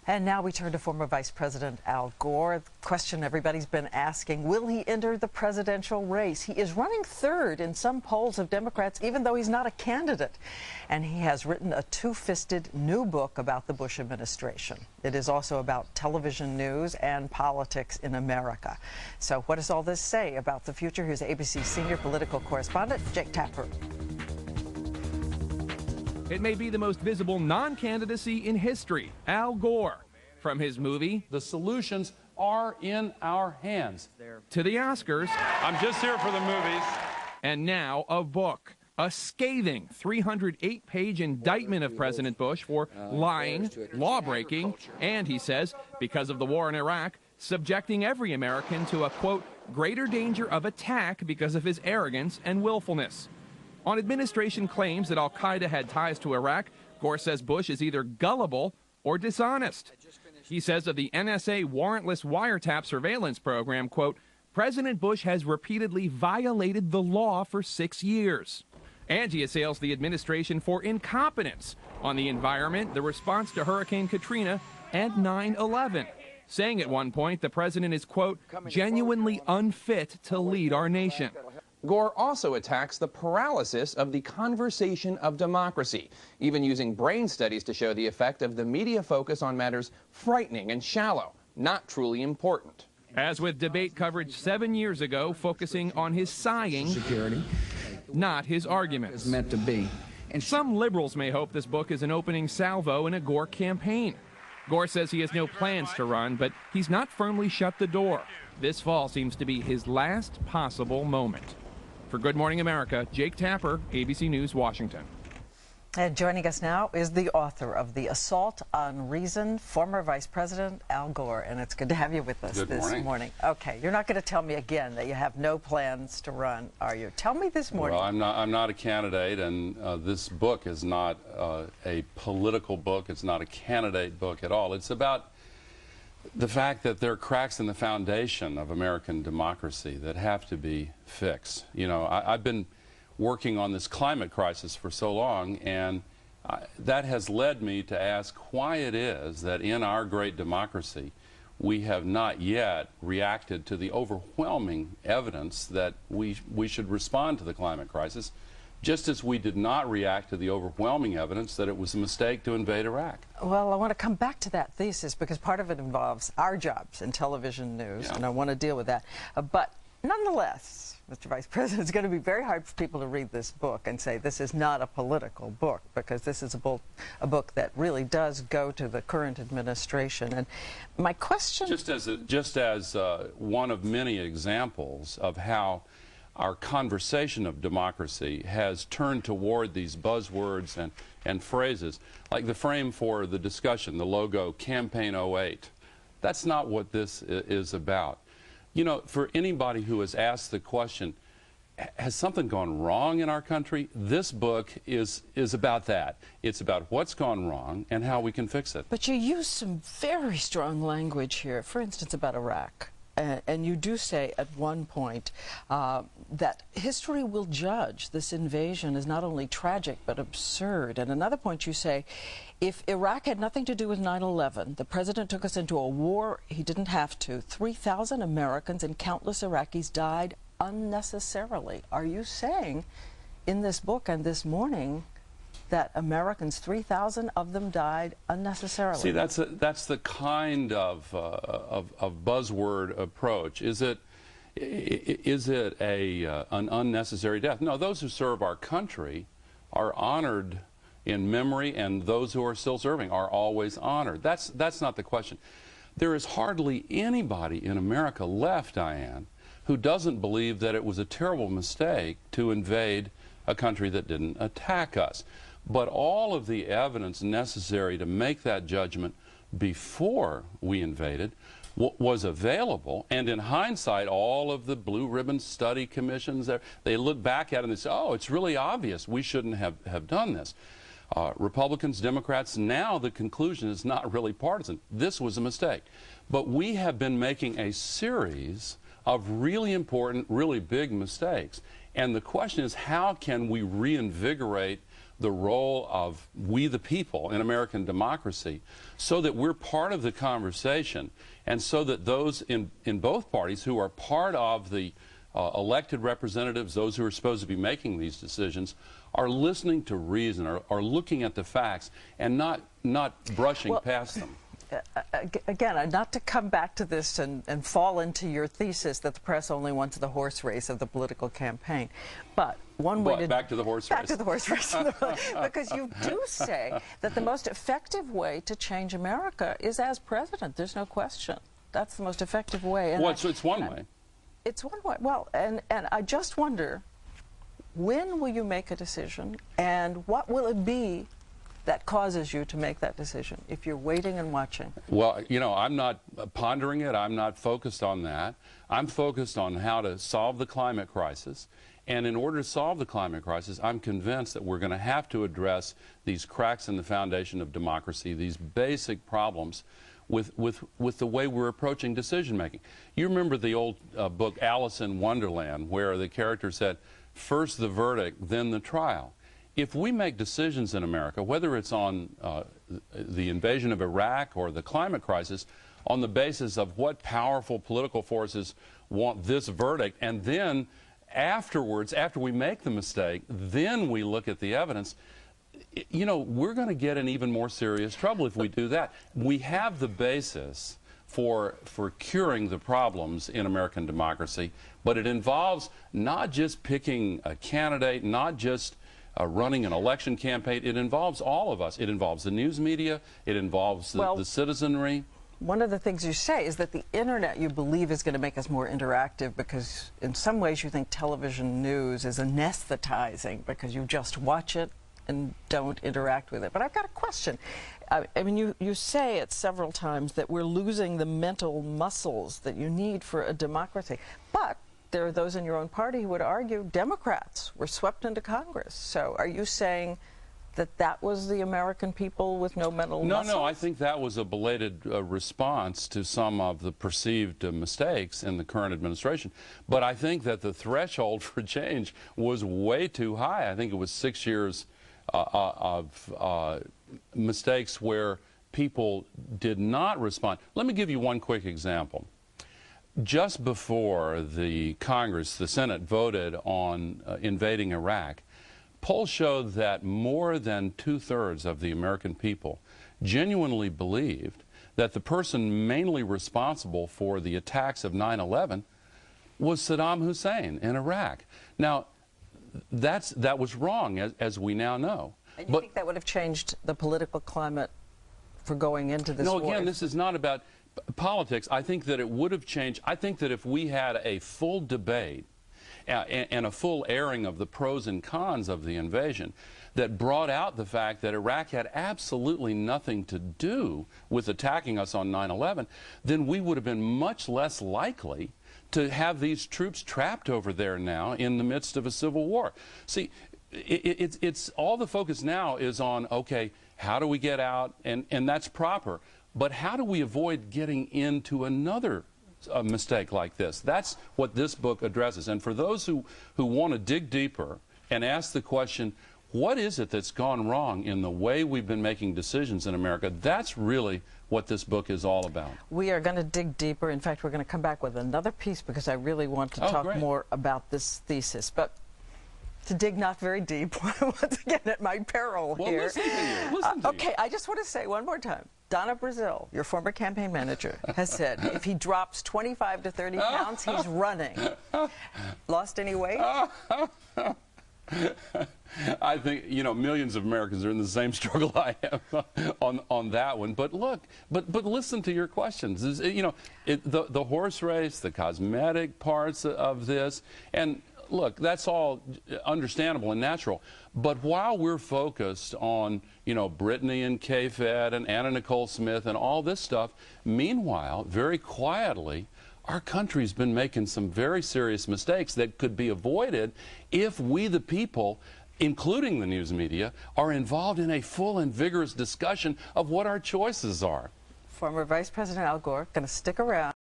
And now we turn to former Vice President Al Gore. The question everybody's been asking, will he enter the presidential race? He is running third in some polls of Democrats, even though he's not a candidate. And he has written a two-fisted new book about the Bush administration. It is also about television news and politics in America. So what does all this say about the future? Here's ABC senior political correspondent Jake Tapper. It may be the most visible non-candidacy in history, Al Gore. From his movie, The solutions are in our hands. To the Oscars. I'm just here for the movies. And now a book. A scathing 308-page indictment of President Bush for lying, law-breaking, and, he says, because of the war in Iraq, subjecting every American to a, quote, greater danger of attack because of his arrogance and willfulness. On administration claims that al-Qaeda had ties to Iraq, Gore says Bush is either gullible or dishonest. He says of the NSA warrantless wiretap surveillance program, quote, President Bush has repeatedly violated the law for 6 years. And he assails the administration for incompetence on the environment, the response to Hurricane Katrina, and 9/11, saying at one point the president is, quote, genuinely unfit to lead our nation. Gore also attacks the paralysis of the conversation of democracy, even using brain studies to show the effect of the media focus on matters frightening and shallow, not truly important. As with debate coverage 7 years ago, focusing on his sighing, not his arguments. It's meant to be. And some liberals may hope this book is an opening salvo in a Gore campaign. Gore says he has no plans to run, but he's not firmly shut the door. This fall seems to be his last possible moment. For Good Morning America, Jake Tapper, ABC News, Washington. And joining us now is the author of The Assault on Reason, former Vice President Al Gore. And it's good to have you with us this morning. Okay, you're not going to tell me again that you have no plans to run, are you? Tell me this morning. Well, I'm not a candidate, and this book is not a political book. It's not a candidate book at all. It's about the fact that there are cracks in the foundation of American democracy that have to be fixed. You know, I've been working on this climate crisis for so long, and that has led me to ask why it is that in our great democracy we have not yet reacted to the overwhelming evidence that we should respond to the climate crisis, just as we did not react to the overwhelming evidence that it was a mistake to invade Iraq. Well, I want to come back to that thesis because part of it involves our jobs in television news, and I want to deal with that. But nonetheless, Mr. Vice President, it's going to be very hard for people to read this book and say this is not a political book, because this is a book that really does go to the current administration. And my question... Just as one of many examples of how our conversation of democracy has turned toward these buzzwords and phrases, like the frame for the discussion, the logo, Campaign '08. That's not what this is about. You know, for anybody who has asked the question, has something gone wrong in our country? This book is about that. It's about what's gone wrong and how we can fix it. But you use some very strong language here, for instance, about Iraq. And you do say at one point that history will judge this invasion as not only tragic but absurd. And another point you say, if Iraq had nothing to do with 9/11, the president took us into a war he didn't have to. 3,000 Americans and countless Iraqis died unnecessarily. Are you saying in this book and this morning that Americans, 3,000 of them, died unnecessarily? See, that's the kind of buzzword approach. Is it an unnecessary death? No, those who serve our country are honored in memory, and those who are still serving are always honored. That's not the question. There is hardly anybody in America left, Diane, who doesn't believe that it was a terrible mistake to invade a country that didn't attack us. But all of the evidence necessary to make that judgment before we invaded was available, and in hindsight, all of the blue ribbon study commissions, they look back at it and they say, oh, it's really obvious we shouldn't have done this. Republicans, Democrats, now the conclusion is not really partisan. This was a mistake. But we have been making a series of really important, really big mistakes. And the question is, how can we reinvigorate the role of we the people in American democracy so that we're part of the conversation, and so that those in both parties who are part of the elected representatives, those who are supposed to be making these decisions, are listening to reason, are looking at the facts, and not brushing past them. Again, not to come back to this and fall into your thesis that the press only wants the horse race of the political campaign, but one way to back to the horse race. Back to the horse race, because you do say that the most effective way to change America is as president. There's no question. That's the most effective way. And well, it's one way. It's one way. Well, and I just wonder, when will you make a decision, and what will it be that causes you to make that decision if you're waiting and watching? Well, you know, I'm not pondering it. I'm not focused on that. I'm focused on how to solve the climate crisis. And in order to solve the climate crisis, I'm convinced that we're going to have to address these cracks in the foundation of democracy, these basic problems with the way we're approaching decision making. You remember the old book Alice in Wonderland, where the character said, first the verdict, then the trial. If we make decisions in America, whether it's on the invasion of Iraq or the climate crisis, on the basis of what powerful political forces want this verdict, and then afterwards, after we make the mistake, then we look at the evidence, you know, we're going to get in even more serious trouble if we do that. We have the basis for curing the problems in American democracy, but it involves not just picking a candidate, not just running an election campaign. It involves all of us. It involves the news media. It involves the citizenry. One of the things you say is that the internet, you believe, is going to make us more interactive, because in some ways you think television news is anesthetizing because you just watch it and don't interact with it. But I've got a question. I mean, you say it several times that we're losing the mental muscles that you need for a democracy. But there are those in your own party who would argue Democrats were swept into Congress. So are you saying that that was the American people with no mental muscles? No, I think that was a belated response to some of the perceived mistakes in the current administration. But I think that the threshold for change was way too high. I think it was 6 years of mistakes where people did not respond. Let me give you one quick example. Just before the Congress, the Senate, voted on invading Iraq, polls showed that more than 2/3 of the American people genuinely believed that the person mainly responsible for the attacks of 9/11 was Saddam Hussein in Iraq. Now, that was wrong, as we now know. And you think that would have changed the political climate for going into this war? No, again, this is not about politics. I think that it would have changed. I think that if we had a full debate and a full airing of the pros and cons of the invasion that brought out the fact that Iraq had absolutely nothing to do with attacking us on 9/11, then we would have been much less likely to have these troops trapped over there now in the midst of a civil war. See, it's all the focus now is on, okay, how do we get out, and that's proper, but how do we avoid getting into another mistake like this? That's what this book addresses. And for those who want to dig deeper and ask the question, what is it that's gone wrong in the way we've been making decisions in America, that's really what this book is all about. We are going to dig deeper. In fact, we're going to come back with another piece because I really want to talk more about this thesis. But to dig not very deep, once again at my peril here. Listen to you. Listen to okay, I just want to say one more time. Donna Brazile, your former campaign manager, has said if he drops 25 to 30 pounds, he's running. Lost any weight? I think, you know, millions of Americans are in the same struggle I am on that one. But look, but listen to your questions. You know, the horse race, the cosmetic parts of this, and look, that's all understandable and natural. But while we're focused on, you know, Brittany and K-Fed and Anna Nicole Smith and all this stuff, meanwhile, very quietly, our country's been making some very serious mistakes that could be avoided if we, the people, including the news media, are involved in a full and vigorous discussion of what our choices are. Former Vice President Al Gore, going to stick around.